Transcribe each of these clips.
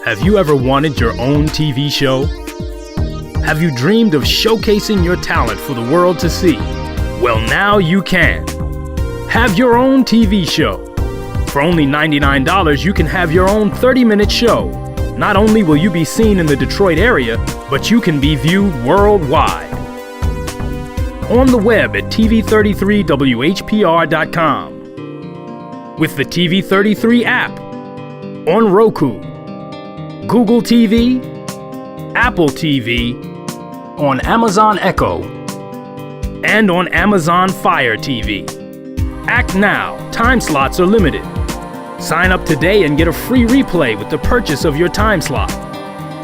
Have you ever wanted your own TV show? Have you dreamed of showcasing your talent for the world to see? Well, now you can. Have your own TV show. For only $99, you can have your own 30-minute show. Not only will you be seen in the Detroit area, but you can be viewed worldwide. On the web at tv33whpr.com. With the TV33 app. On Roku, Google TV, Apple TV, on Amazon Echo, and on Amazon Fire TV. Act now. Time slots are limited. Sign up today and get a free replay with the purchase of your time slot.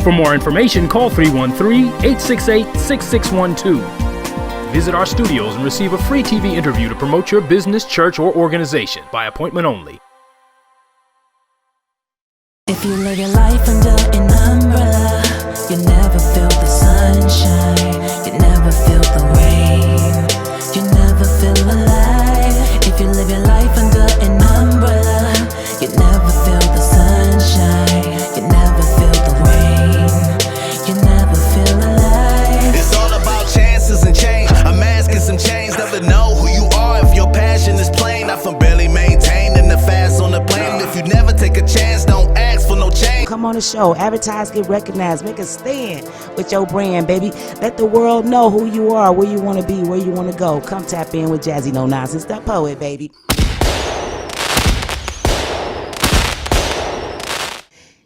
For more information, call 313-868-6612. Visit our studios and receive a free TV interview to promote your business, church, or organization by appointment only. If you live your life under an umbrella, you never feel the sunshine, you never feel the rain, you never feel alive. If you live your life under an umbrella, you never feel the sunshine, you never feel the rain, you never feel alive. It's all about chances and change. I'm asking some change, never know who you are if your passion is plain. Not from barely maintaining the fast on the plane. If you never take a chance, don't ask for no change. Come on the show, advertise, get recognized, make a stand with your brand, baby. Let the world know who you are, where you want to be, where you want to go. Come tap in with Jazzie No Non Sense, the poet, baby.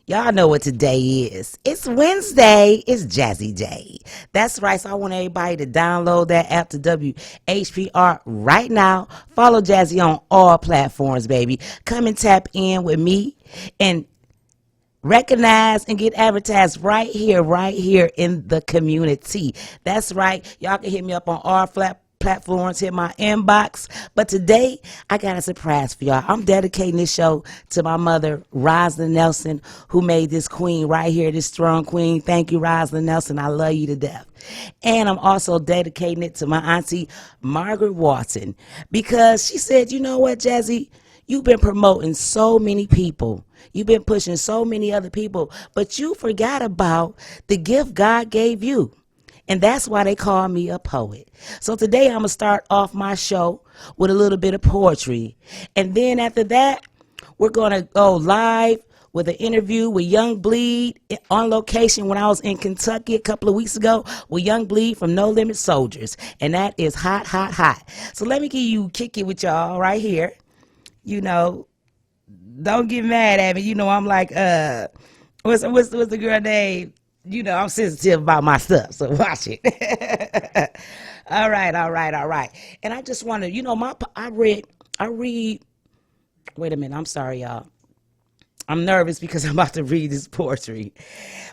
Y'all know what today is. It's Wednesday. It's Jazzy Day. That's right. So I want everybody to download that app to WHPR right now. Follow Jazzy on all platforms, baby. Come and tap in with me and recognize and get advertised right here in the community. That's right. Y'all can hit me up on all platforms, hit my inbox. But today, I got a surprise for y'all. I'm dedicating this show to my mother, Rosalind Nelson, who made this queen right here, this strong queen. Thank you, Rosalind Nelson. I love you to death. And I'm also dedicating it to my auntie, Margaret Walton, because she said, you know what, Jazzy? You've been promoting so many people. You've been pushing so many other people, but you forgot about the gift God gave you. And that's why they call me a poet. So today I'm going to start off my show with a little bit of poetry. And then after that, we're going to go live with an interview with Young Bleed on location when I was in Kentucky a couple of weeks ago with Young Bleed from No Limit Soldiers. And that is hot, hot, hot. So let me kick it with y'all right here. You know, don't get mad at me. You know, I'm like, what's the girl name? You know, I'm sensitive about my stuff, so watch it. All right. And I just want to, you know, I read, wait a minute, I'm sorry, y'all. I'm nervous because I'm about to read this poetry.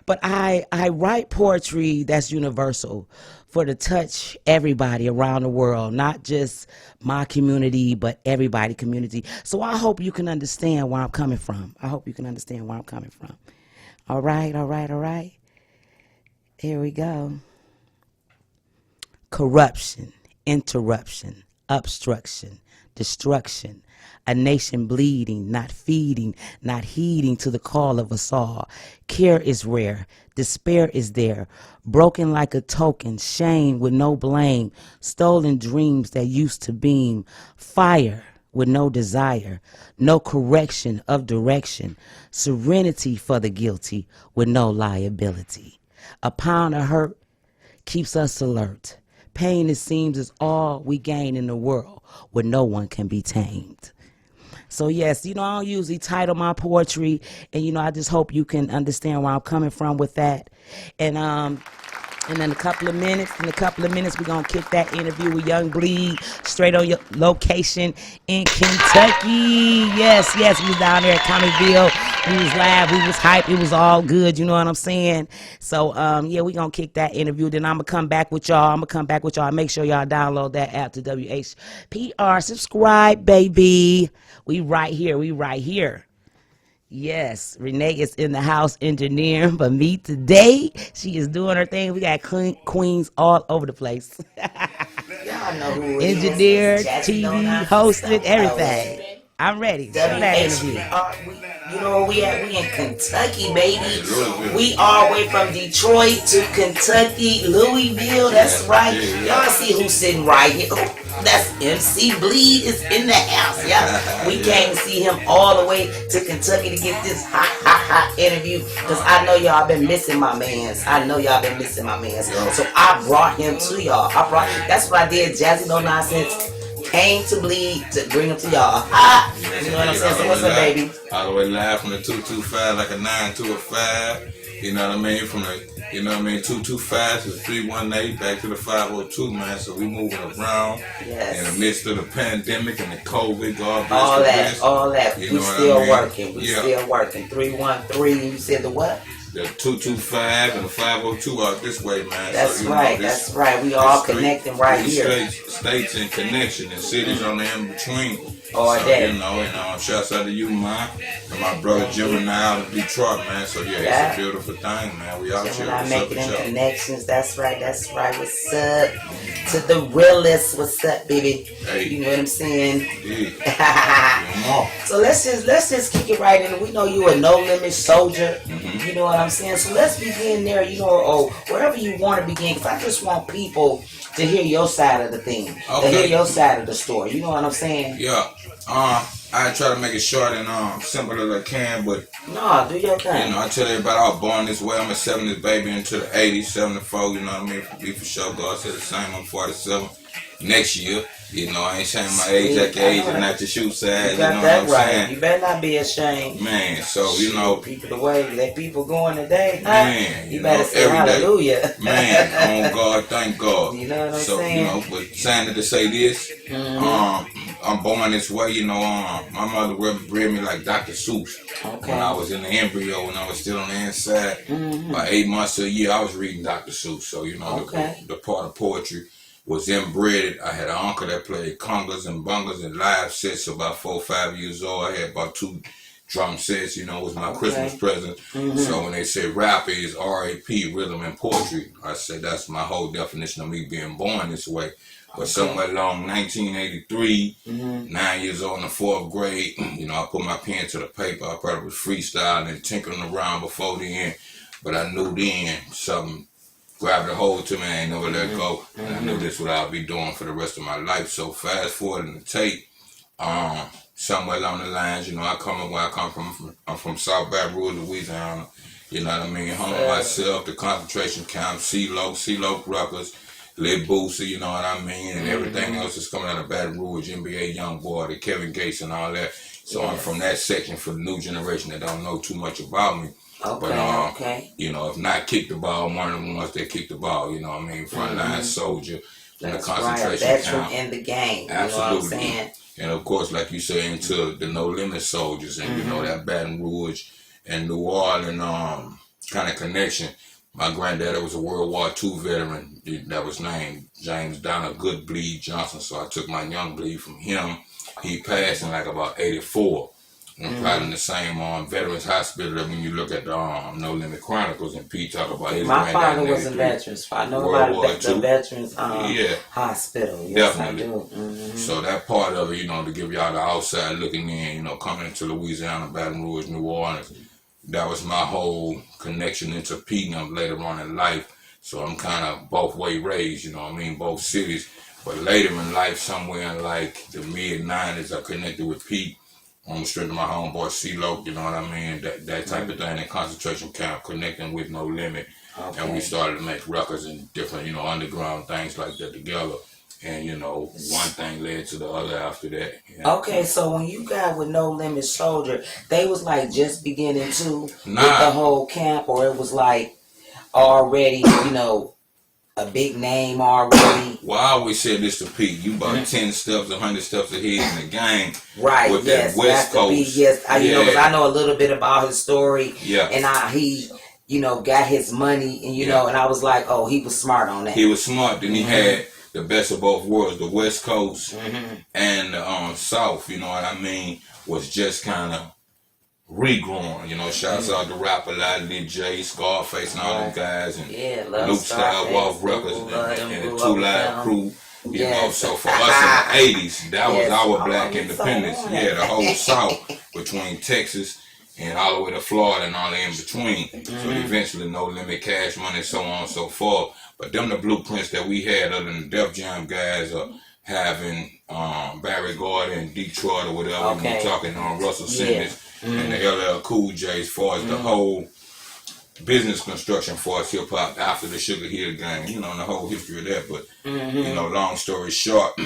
But I write poetry that's universal for to touch everybody around the world, not just my community, but everybody community. So I hope you can understand where I'm coming from. All right. Here we go. Corruption, interruption, obstruction, destruction, a nation bleeding, not feeding, not heeding to the call of us all. Care is rare, despair is there, broken like a token, shame with no blame, stolen dreams that used to beam, fire with no desire, no correction of direction, serenity for the guilty with no liability. A pound of hurt keeps us alert. Pain, it seems, is all we gain in the world where no one can be tamed. So, yes, you know, I don't usually title my poetry, and, you know, I just hope you can understand where I'm coming from with that. And in a couple of minutes, we're going to kick that interview with Young Bleed straight on your location in Kentucky. Yes, we was down there at Comedyville. We was live, we was hyped, it was all good, you know what I'm saying? So, yeah, we're going to kick that interview. Then I'm going to come back with y'all. Make sure y'all download that app to WHPR. Subscribe, baby. We right here. Yes, Renee is in the house engineering for me today. She is doing her thing. We got queens all over the place. Y'all know who it Engineer, is. TV, hosted, everything. I'm ready. Show that interview. You know where we at? We in Kentucky, baby. We all the way from Detroit to Kentucky, Louisville. That's right. Y'all see who's sitting right here. That's MC Bleed is in the house, yeah. We came to see him all the way to Kentucky to get this hot interview because I know y'all been missing my mans. So I brought him to y'all. That's what I did. Jazzie No Non Sense came to Bleed to bring him to y'all. You know what I'm saying? So what's up, baby? All the way live from the 225 like a 9 to a 5. You know what I mean? From the 225 to the 318 back to the 502, man. So we moving around in the midst of the pandemic and the COVID. God bless all that. We still working. We still working. 313. You said the what? The 225 and the 502 out this way, man. That's right. That's right. We all connecting right here. States in connection and cities on the in between. All day. Shouts out to you, man, and my brother Jim and I out of Detroit, man. So it's a beautiful thing, man. We out here. Making them connections. That's right. What's up to the realest? What's up, baby? Hey. You know what I'm saying? So let's just kick it right in. We know you a no limit soldier. You know what I'm saying? So let's begin there. Or wherever you want to begin. Because I just want people to hear your side of the thing, to hear your side of the story. You know what I'm saying? Yeah. I try to make it short and simple as I can, but do your thing. I tell everybody I was born this way. I'm a 70s baby into the 80s, 74. You know what I mean? Be for sure. God said the same. I'm 47 next year. I ain't saying my age at the age and not the shoe size. You got that right. Saying? You better not be ashamed. Man, so people the way that people going today. Man, you better say hallelujah. Day. Man, on God, thank God. You know what I'm saying? But saying to say this, I'm born this way. My mother bred me like Dr. Seuss. When I was in the embryo, when I was still on the inside, by 8 months to a year, I was reading Dr. Seuss. So the part of poetry was inbred. I had an uncle that played congas and bungas and live sets. So about 4 or 5 years old, I had about 2 drum sets. It was my Christmas present. So when they say rap is R.A.P., rhythm and poetry, I say that's my whole definition of me being born this way. But somewhere along 1983, 9 years old in the 4th grade, I put my pen to the paper. I probably was freestyling and tinkering around before the end. But I knew then something grabbed a hold to me. I ain't never let go. And I knew this is what I'll be doing for the rest of my life. So fast forward in the tape, somewhere along the lines, I come where I come from. I'm from South Baton Rouge, Louisiana. You know what I mean? Home myself, the concentration camp, CeeLo Ruckers, Lil Boosie, you know what I mean? And everything else is coming out of Baton Rouge, NBA Youngboy, the Kevin Gates and all that. So I'm from that section for the new generation that don't know too much about me. If not kick the ball, one of the ones that kick the ball, you know what I mean? Frontline soldier in the concentration camp. In the game. Absolutely. You know what I'm saying? And of course, like you say, into the no limit soldiers and that Baton Rouge and New Orleans kind of connection. My granddaddy was a World War II veteran that was named James Donald Good Bleed Johnson. So I took my young bleed from him. He passed in like about 84. I'm probably in the same Veterans Hospital that when you look at the No Limit Chronicles and Pete talk about his my father was in Veterans. I know about the Veterans Hospital. Yes, definitely. I do. So that part of it, to give y'all the outside looking in, coming into Louisiana, Baton Rouge, New Orleans, that was my whole connection into Pete and later on in life. So I'm kind of both way raised, both cities. But later in life, somewhere in like the mid-90s, I connected with Pete. On the strength of my homeboy CeeLo, you know what I mean? That type of thing in concentration camp, connecting with No Limit. And we started to make records and different, underground things like that together. And, one thing led to the other after that. Okay, so when you got with No Limit Soldier, they was like just beginning to with the whole camp, or it was like already, a big name already. Well, I always said this to Pete. You about 10 steps, 100 steps ahead in the game. Right, with that West Coast. Because I know a little bit about his story. Yeah. And he got his money, and, and I was like, oh, he was smart on that. He was smart. Then he had the best of both worlds. The West Coast and the South, you know what I mean, was just kind of regrowing, shouts out to Rapper Lil J, Scarface and all them guys, and Luke Style, Walk Records, and the 2 Live Crew, You know, so for us in the 80s, that was our black independence. So yeah, the whole South between Texas and all the way to Florida and all the in between. So eventually No Limit, Cash Money, so on and so forth. But them the blueprints that we had other than the Def Jam guys are having Barry Gordon, Detroit or whatever. We're talking on Russell Simmons and the LL Cool J as far as the whole business construction for us hip hop after the Sugar Hill Gang, you know, and the whole history of that. But you know, long story short,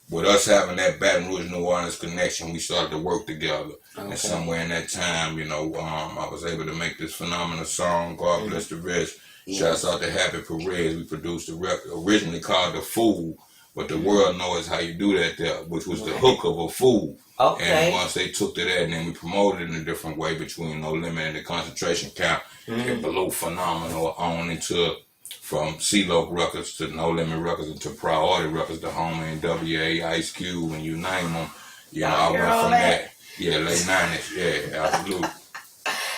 with us having that Baton Rouge New Orleans connection, we started to work together. And somewhere in that time, you know, I was able to make this phenomenal song, God Bless the Rest. Shouts out to Happy Perez. We produced a record originally called The Fool, but the world knows how you do that there, which was the hook of A Fool. And once they took to that, and then we promoted it in a different way between No Limit and the concentration camp, it blew phenomenal on into from CeeLo Records to No Limit Records and to Priority Records, the Homie and WA, Ice Cube, and you name them. You know, I went from that. Yeah, late 90s. Yeah, absolutely.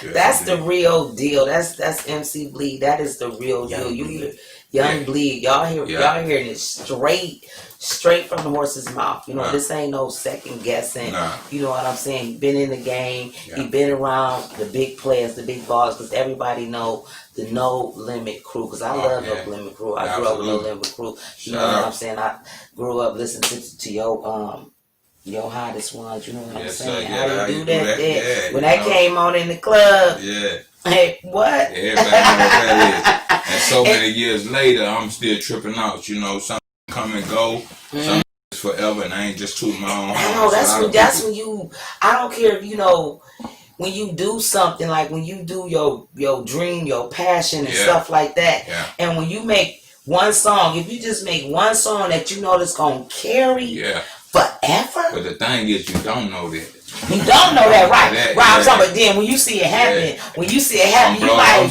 Yeah, that's the real deal. That's MC Bleed. That is the real deal. Young Bleed. Y'all hearing it straight from the horse's mouth. You know, this ain't no second guessing. You know what I'm saying? He been in the game. He been around the big players, the big ballers, because everybody know the No Limit crew. Because I love No Limit crew. I grew up with No Limit crew. You know what I'm saying? I grew up listening to your hottest ones, you know what I'm saying? How you do that there. When that came on in the club. Hey, what? Everybody know what that is. And so many years later, I'm still tripping out. You know, something come and go. Something is forever, and I ain't just tooting my own horn. No, that's when you, I don't care if, you know, when you do something, like when you do your dream, your passion and stuff like that. And when you make one song, if you just make one song that you know that's going to carry forever. But the thing is, you don't know that. You don't know that, right? I'm talking about then when you see it happening,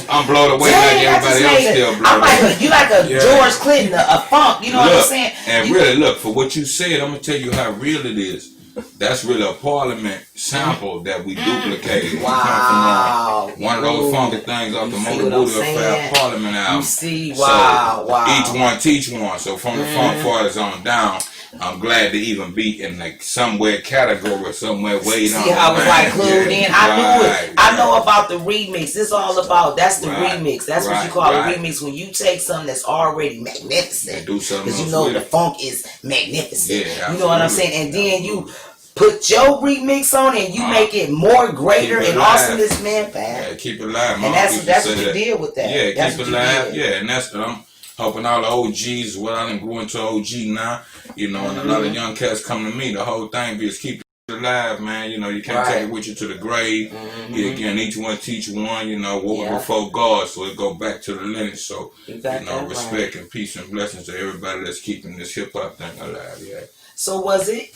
I'm blown away like everybody else still blown I'm like, you like a George Clinton, a funk, you know what I'm saying? And really, look, for what you said, I'm going to tell you how real it is. That's really a Parliament sample that we duplicated. Wow. One of those funky things off the Motor Booty Affair Parliament album. You see, wow. Each one teach one. So from the funk farthest on down, I'm glad to even be in like somewhere category, somewhere way down. See how I was like clued in? I knew it. I know about the remix. It's all about, that's the remix. That's what you call a remix, when you take something that's already magnificent. Do something because you know the funk is magnificent. Yeah, you know what I'm saying? And then you put your remix on it and you make it more greater and awesomeness, man. Yeah, keep it live, man. And that's what you did with that. Yeah, keep it live. Yeah, and that's what I'm helping all the OGs. Well, I done grew into OG now, you know, and a lot of young cats come to me. The whole thing is keep it alive, man. You know, you can't take it with you to the grave. Again, each one teach one, you know, what before God, so it go back to the lineage. So, you know, respect and peace and blessings to everybody that's keeping this hip-hop thing alive, So was it,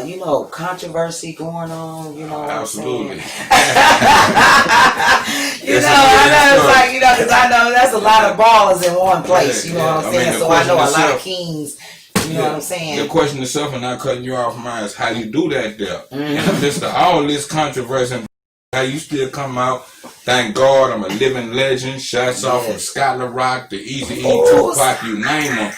you know, controversy going on, you know what Absolutely. I'm saying? You know, I know it's like, you know, because I know that's a lot of ballers in one place, you know what I'm saying? So I know a lot of kings, you know what I'm saying? The question itself, and not cutting you off, mine, is how you do that there. And amidst all this controversy, how you still come out, thank God, I'm a living legend, shots off from Scotland Rock to Easy E, Tupac, you name them,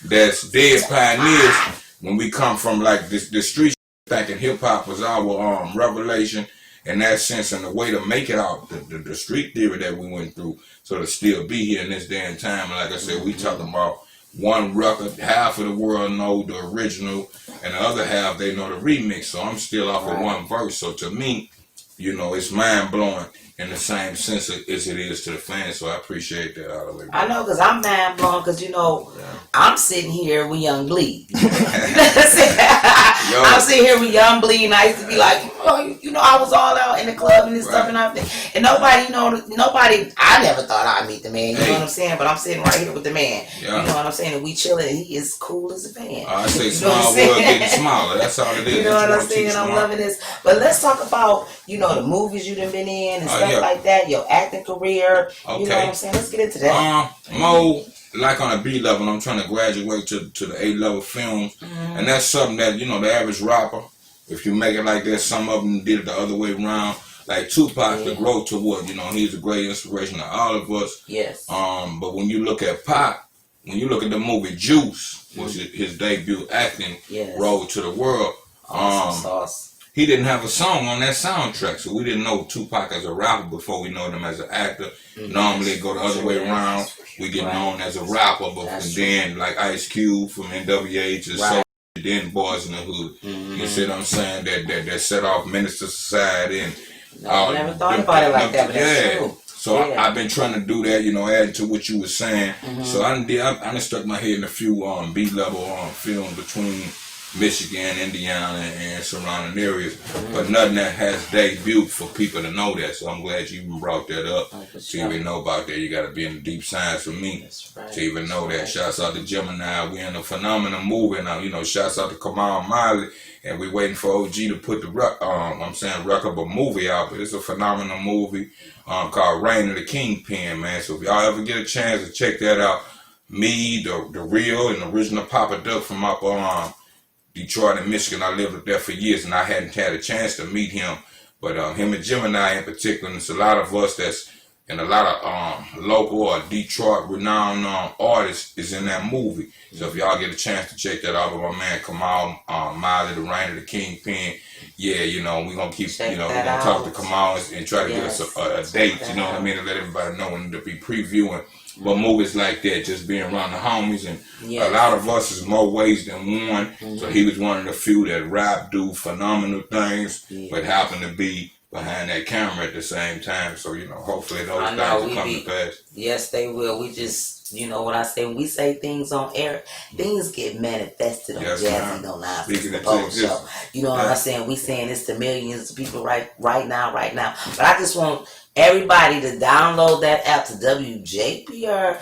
that's dead pioneers. When we come from like the street, thinking hip hop was our revelation in that sense, and the way to make it out, the street theory that we went through, so to still be here in this day and time. And like I said, we talking about one record, half of the world know the original, and the other half they know the remix. So I'm still off of one verse. So to me, you know, it's mind blowing in the same sense as it is to the fans. So I appreciate that all the way. I know, because I'm mind blown, because, you know, I'm sitting here with Young Bleed. I'm sitting here with Young Bleed, and I used to be like, you know, I was all out in the club and this stuff and everything. And nobody, I never thought I'd meet the man, you know what I'm saying? But I'm sitting right here with the man. You know what I'm saying? And we chilling, and he is cool as a fan. I say small world getting smaller. That's all it is. You know what I'm saying? I'm loving this. But let's talk about, you know, the movies you done been in and stuff like that, your acting career. You know what I'm saying? Let's get into that. Mo, like on a B level, I'm trying to graduate to the A level films. And that's something that, you know, the average rapper, if you make it like that, some of them did it the other way around. Like Tupac, the growth to what, you know, he's a great inspiration to all of us. Yes. But when you look at Pac, when you look at the movie Juice, was his debut acting role to the world. He didn't have a song on that soundtrack, so we didn't know Tupac as a rapper before we know him as an actor. Normally it go the other way around. We get known as a rapper, but then like Ice Cube from NWA to so then Boys in the Hood. You see what I'm saying? That set off Minister Society and I never thought about it like that, but that's true. So I've been trying to do that, adding to what you were saying. So I done stuck my head in a few B-level films between Michigan, Indiana, and surrounding areas, but nothing that has debuted for people to know that. So I'm glad you even brought that up. To even know about that, you got to be in the deep science for me to even know that. Shouts out to Gemini. We in a phenomenal movie now. Shouts out to Kamal Miley, and we waiting for OG to put the record of a movie out. But it's a phenomenal movie called Reign of the Kingpin, man. So if y'all ever get a chance to check that out, me, the real and original Papa Duck from up Detroit and Michigan. I lived up there for years, and I hadn't had a chance to meet him. But him and Gemini in particular, and it's a lot of us that's and a lot of local or Detroit renowned artists is in that movie. So if y'all get a chance to check that out with my man Kamal Miley, the Reign of the Kingpin, we're gonna keep we're gonna talk to Kamal and try to get us a date, what I mean, to let everybody know and to be previewing. But movies like that, just being around the homies, and a lot of us is more ways than one. So he was one of the few that rap, do phenomenal things, but happen to be behind that camera at the same time. So, hopefully those things will come to pass. Yes, they will. We just, what I say, when we say things on air, things get manifested on Jazzie No Nonsense show. You know what I'm saying? We saying this to millions of people right now. But I just want everybody to download that app to WHPR,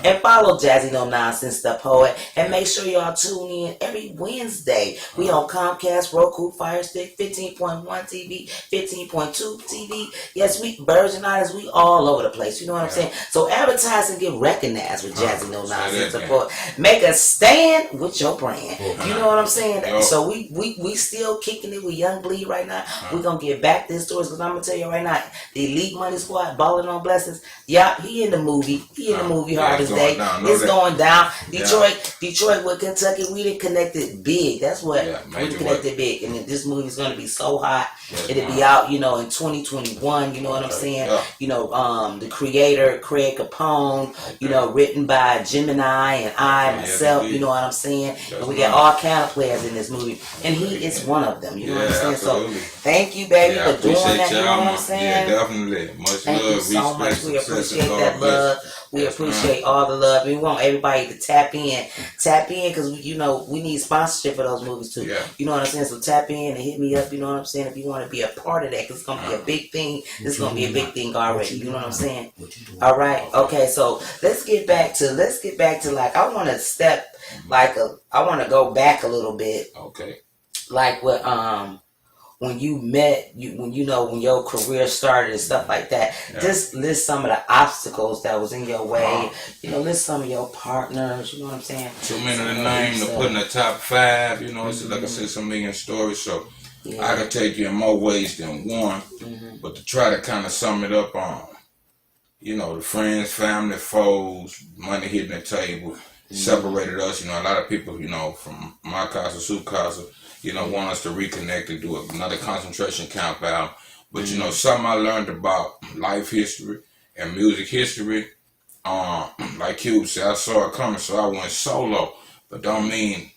and follow Jazzie No Nonsense, the poet, and make sure y'all tune in every Wednesday. We on Comcast, Roku, Fire Stick, 15.1 TV, 15.2 TV. Yes, we Virgin Islands, we all over the place. You know what I'm saying? So advertise and get recognized with Jazzie No Nonsense, the poet. Make a stand with your brand. You know what I'm saying? So we still kicking it with Young Bleed right now. We're going to get back to his stories, because I'm going to tell you right now, the Elite Money Squad, Ballin' on Blessings, he in the movie. He in the movie hard as day. It's going down. Detroit with Kentucky, we done connected big. That's what we connected big. And this movie's going to be so hot. It'll be out, in 2021, you know what I'm saying? The creator, Craig Capone, written by Gemini and myself, you know what I'm saying? And we got all kind of players in this movie. And he is one of them, you know what I'm saying? Absolutely. So thank you, baby, for doing that, you know what I'm saying? Yeah, definitely. Much thank love, you so much. We appreciate that love. We Yes, appreciate all the love. We want everybody to tap in, because we need sponsorship for those movies too. You know what I'm saying? So tap in and hit me up. You know what I'm saying? If you want to be a part of that, because it's gonna be a big thing. It's gonna be a big thing already. You know what I'm saying? All right. Okay. So let's get back to like, I want to step I want to go back a little bit. Okay. Like what when you met, when your career started and stuff like that, just list some of the obstacles that was in your way. List some of your partners. You know what I'm saying? Too many to name to put in the top 5. It's like I said, some million stories. So I could take you in more ways than one. But to try to kind of sum it up on, the friends, family, foes, money hitting the table, separated us. A lot of people, from my casa, Su casa, want us to reconnect and do another concentration camp out. But, something I learned about life history and music history, like Cube said, I saw it coming, so I went solo. But don't mean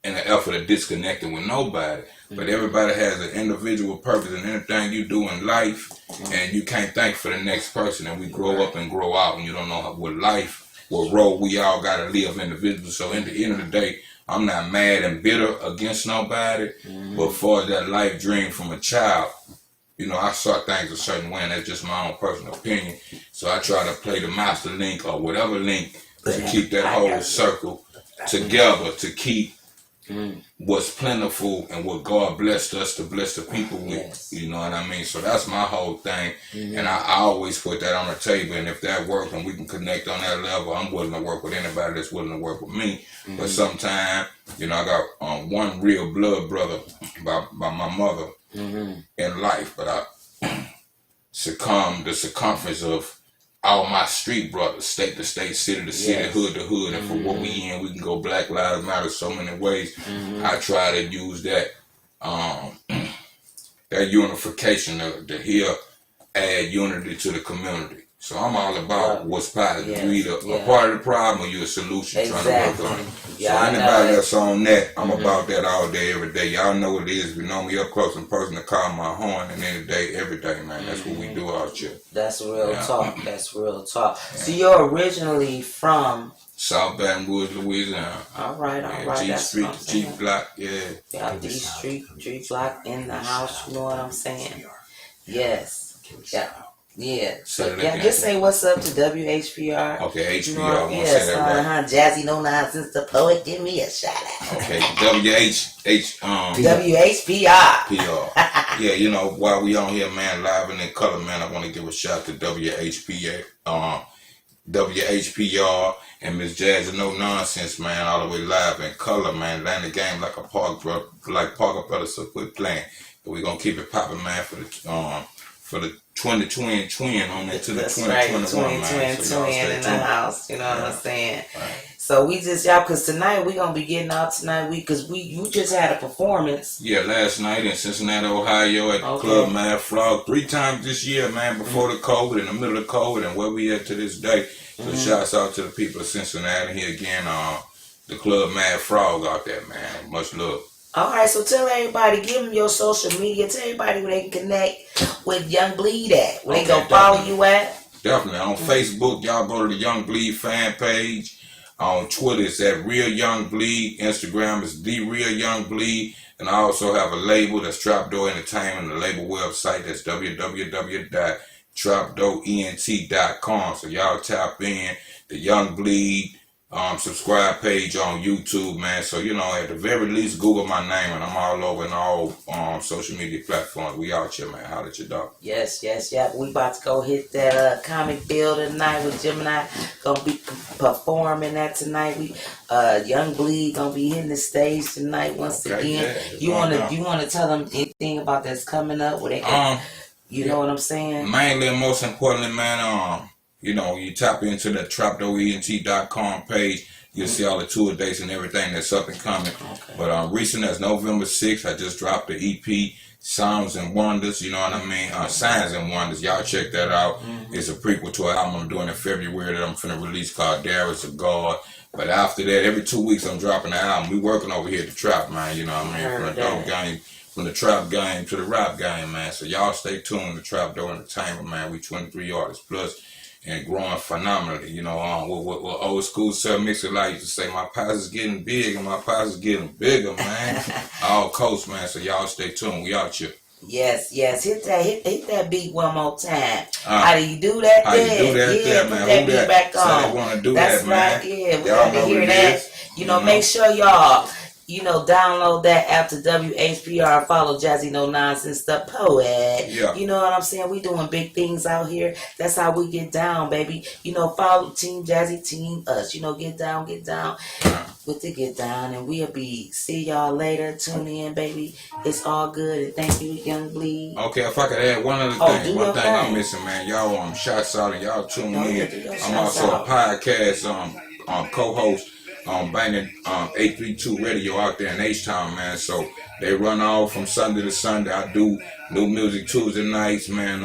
in the effort of disconnecting with nobody. But everybody has an individual purpose in anything you do in life, and you can't think for the next person. And we grow up and grow out, and you don't know what role we all got to live individually. So in the end of the day, I'm not mad and bitter against nobody, but for that life dream from a child, I saw things a certain way, and that's just my own personal opinion. So I try to play the master link or whatever link to keep that whole circle together, to keep what's plentiful and what God blessed us to bless the people with. You know what I mean? So that's my whole thing. And I always put that on the table. And if that works and we can connect on that level, I'm willing to work with anybody that's willing to work with me. But sometimes, I got one real blood brother by my mother in life. But I the circumference of all my street brothers, state to state, city to city, hood to hood, and for what we in, we can go Black Lives Matter so many ways. I try to use that that unification to here add unity to the community. So I'm all about what's positive. You either a part of the problem or you a solution trying to work on it. So anybody that's on that, I'm about that all day, every day. Y'all know what it is. We know me up close and personal, call my horn, and any day, every day, man. That's what we do out here. That's real talk. That's real talk. So you're originally from South Baton Woods, Louisiana. All right. G That's Street, what I'm saying. G Block, Yeah, D Street, G Block in the house. You know what I'm saying? Yes. Yeah. So just say what's up to WHPR. Okay, HPR. You know, I want to say that right. Jazzie No Non Sense, the poet. Give me a shout out. Okay, WHPR. PR. Yeah, you know, while we on here, man, live and in color, man, I want to give a shout to WHPR and Miss Jazzie No Non Sense, man, all the way live in color, man. Laying the game like a Parker Brothers, so quit playing. But we gonna keep it popping, man, for the 2020 on into the 2021, man. So twin in the house, you know what I'm saying? Right. So we just, because tonight we gonna be getting out tonight, you just had a performance. Yeah, last night in Cincinnati, Ohio at the Club Mad Frog 3 times this year, man, before the COVID, in the middle of COVID, and where we at to this day. So shouts out to the people of Cincinnati here again, the Club Mad Frog out there, man. Much love. All right, so tell everybody, give them your social media, tell everybody where they can connect with Young Bleed at, where they gonna follow you at. Definitely. On Facebook, y'all go to the Young Bleed fan page. On Twitter, it's at Real Young Bleed. Instagram is The Real Young Bleed. And I also have a label that's Trapdoor Entertainment, the label website that's www.trapdoorent.com. So y'all tap in the Young Bleed subscribe page on YouTube, man. So, you know, at the very least, Google my name, and I'm all over in all social media platforms. We out here, man. Holla at your dog. Yes. We about to go hit that comic building tonight with Gemini. Gonna be performing that tonight. We Young Bleed gonna be hitting the stage tonight once again. Yeah, you wanna tell them anything about that's coming up? Where they can, you know what I'm saying? Mainly and most importantly, man, you know, you tap into the trapdoorent.com page. You'll see all the tour dates and everything that's up and coming. Okay. But recent as November 6th, I just dropped the EP, Sounds and Wonders, you know what I mean? Signs and Wonders. Y'all check that out. It's a prequel to an album I'm doing in February that I'm finna release called Darius of God. But after that, every 2 weeks I'm dropping an album. We working over here at the Trap, man, you know what I mean? From the dope game, from the trap game to the rap game, man. So y'all stay tuned to Trapdoor Entertainment, man. We 23 artists plus. And growing phenomenally, you know, what old school Sir Mix-a-Lot used to say, my pies is getting big and my pies is getting bigger, man. All coast, man, so y'all stay tuned. We out here. Yes. Hit that beat one more time. How do you do that? How you do that there, man? Put that beat back on. So I want to do That's that, man. Right, yeah, we got to hear that. You know, make sure y'all, you know, download that app to WHPR. Follow Jazzie No Non Sense, the poet. Yeah. You know what I'm saying? We doing big things out here. That's how we get down, baby. You know, follow Team Jazzie, Team Us. You know, get down with the get down. And we'll see y'all later. Tune in, baby. It's all good. And thank you, Young Bleed. Okay, if I could add one other thing. One thing I'm missing, man. Y'all shots out and y'all tune in. I'm also a podcast co-host on Banging 832 Radio out there in H-Town, man. So they run all from Sunday to Sunday. I do new music Tuesday nights, man.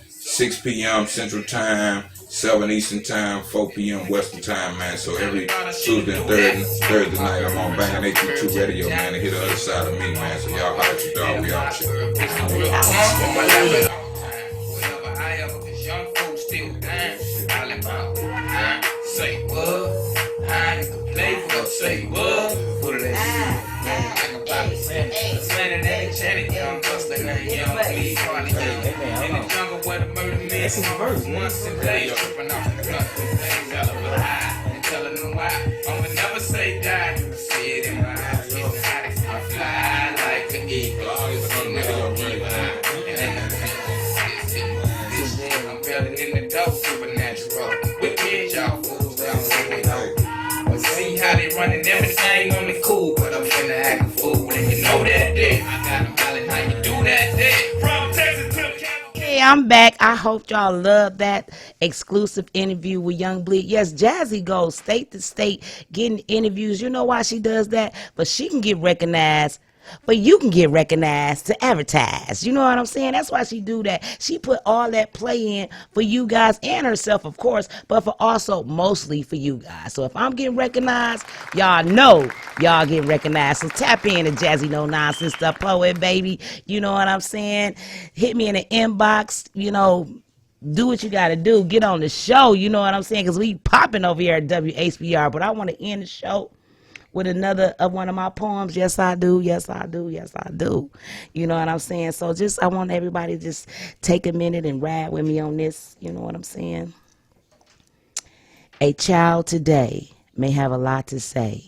6 p.m. Central Time, 7 Eastern Time, 4 p.m. Western Time, man. So every Tuesday and Thursday night, I'm on Banging 832 Radio, man, to hit the other side of me, man. So y'all holler at your dog. We out here. Say what? I play for say what? Put it in. Young Buster, young Bleed, Harley, in the jungle where the murder men once a day, tripping off the gun, tell her high and telling them why. I'ma never say die, you can see it in my eyes. Getting hot, I fly like an eagle. I'm building in the dope, supernatural. With kids, y'all fools down the see how they running everything on the cool, but I'm finna act a fool, and you know that dick. I got them hollering how you do that dick. From Texas to California. Hey, I'm back. I hope y'all love that exclusive interview with Young Bleed. Yes, Jazzy goes state to state getting interviews. You know why she does that? But she can get recognized. But you can get recognized to advertise. You know what I'm saying? That's why she do that. She put all that play in for you guys and herself, of course, but for also mostly for you guys. So if I'm getting recognized, y'all know y'all get recognized. So tap in to Jazzie No Non Sense, the poet, baby. You know what I'm saying? Hit me in the inbox, you know. Do what you got to do. Get on the show. You know what I'm saying? Because we popping over here at WHBR. But I want to end the show with another of one of my poems. Yes, I do. Yes, I do. Yes, I do. You know what I'm saying? So just, I want everybody to just take a minute and ride with me on this. You know what I'm saying? A child today may have a lot to say.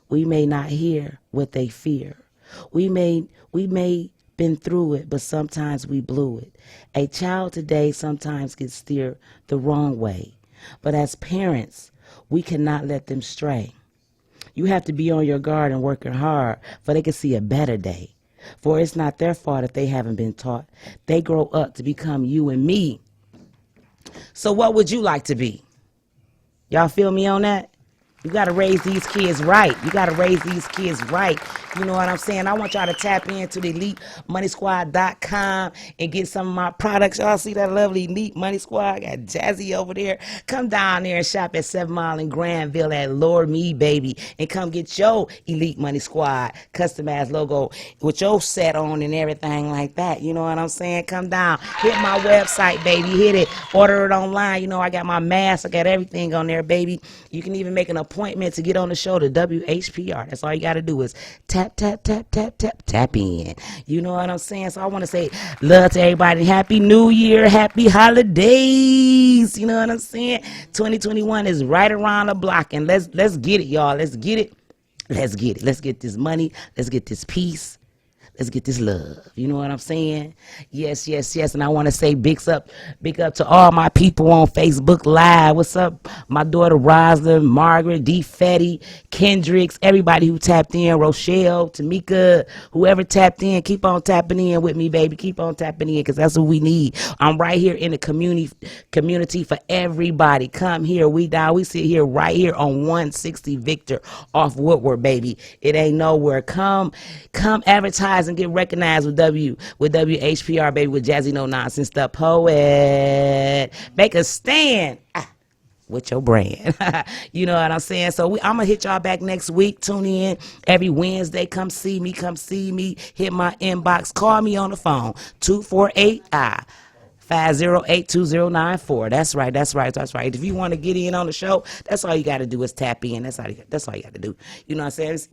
We may not hear what they fear. We may been through it, but sometimes we blew it. A child today sometimes gets steered the wrong way. But as parents, we cannot let them stray. You have to be on your guard and working hard for they can see a better day. For it's not their fault if they haven't been taught. They grow up to become you and me. So what would you like to be? Y'all feel me on that? You got to raise these kids right. You got to raise these kids right. You know what I'm saying? I want y'all to tap into the EliteMoneySquad.com and get some of my products. Y'all see that lovely Elite Money Squad? I got Jazzy over there. Come down there and shop at 7 Mile in Granville at Lord Me, baby. And come get your Elite Money Squad customized logo with your set on and everything like that. You know what I'm saying? Come down. Hit my website, baby. Hit it. Order it online. You know, I got my mask. I got everything on there, baby. You can even make an appointment to get on the show to WHPR. That's all you got to do is tap in. You know what I'm saying? So I want to say love to everybody. Happy New Year. Happy holidays. You know what I'm saying? 2021 is right around the block, and let's get it, y'all. Let's get it. Let's get it. Let's get this money. Let's get this peace. Let's get this love. You know what I'm saying? Yes, yes, yes. And I want to say big up to all my people on Facebook Live. What's up? My daughter Rosalind, Margaret, D. Fetty, Kendricks, everybody who tapped in, Rochelle, Tamika, whoever tapped in, keep on tapping in with me, baby. Keep on tapping in because that's what we need. I'm right here in the community for everybody. Come here. We sit here right here on 160 Victor off Woodward, baby. It ain't nowhere. Come advertise and get recognized with WHPR, baby, with Jazzie No Non Sense, the poet. Make a stand with your brand. You know what I'm saying? So I'm going to hit y'all back next week. Tune in every Wednesday. Come see me. Hit my inbox. Call me on the phone. 248-508-2094. That's right. If you want to get in on the show, that's all you got to do is tap in. That's all you got to do. You know what I'm saying? It's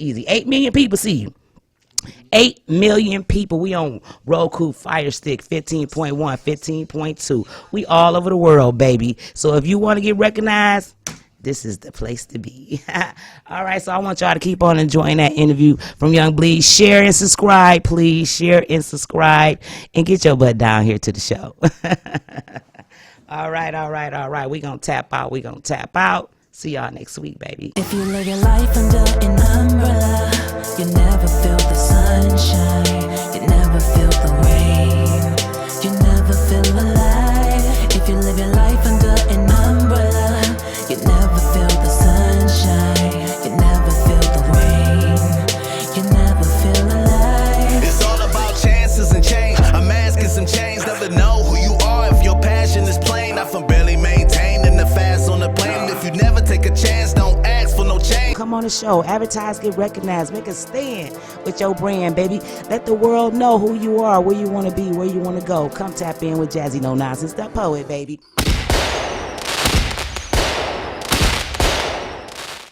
easy. 8 million people see you. 8 million people. We on Roku, Fire Stick, 15.1, 15.2. We all over the world, baby. So if you want to get recognized, this is the place to be. All right, so I want y'all to keep on enjoying that interview from Young Bleed. Share and subscribe, please. Share and subscribe and get your butt down here to the show. All right. We're going to tap out. See y'all next week, baby. If you live your life under an umbrella, you never feel the sunshine, you never feel the rain, you never feel alive. If you live your life under an umbrella, you never feel the sunshine, you never feel the rain, you never feel alive. It's all about chances and change. I'm asking some change, never know who you are if your passion is plain. I from barely maintaining the fast on the plane. If you never take a chance, don't ask for no change. Come on the show, advertise, get recognized, make a stand with your brand, baby. Let the world know who you are, where you want to be, where you want to go. Come tap in with Jazzie No Non Sense, the poet, baby.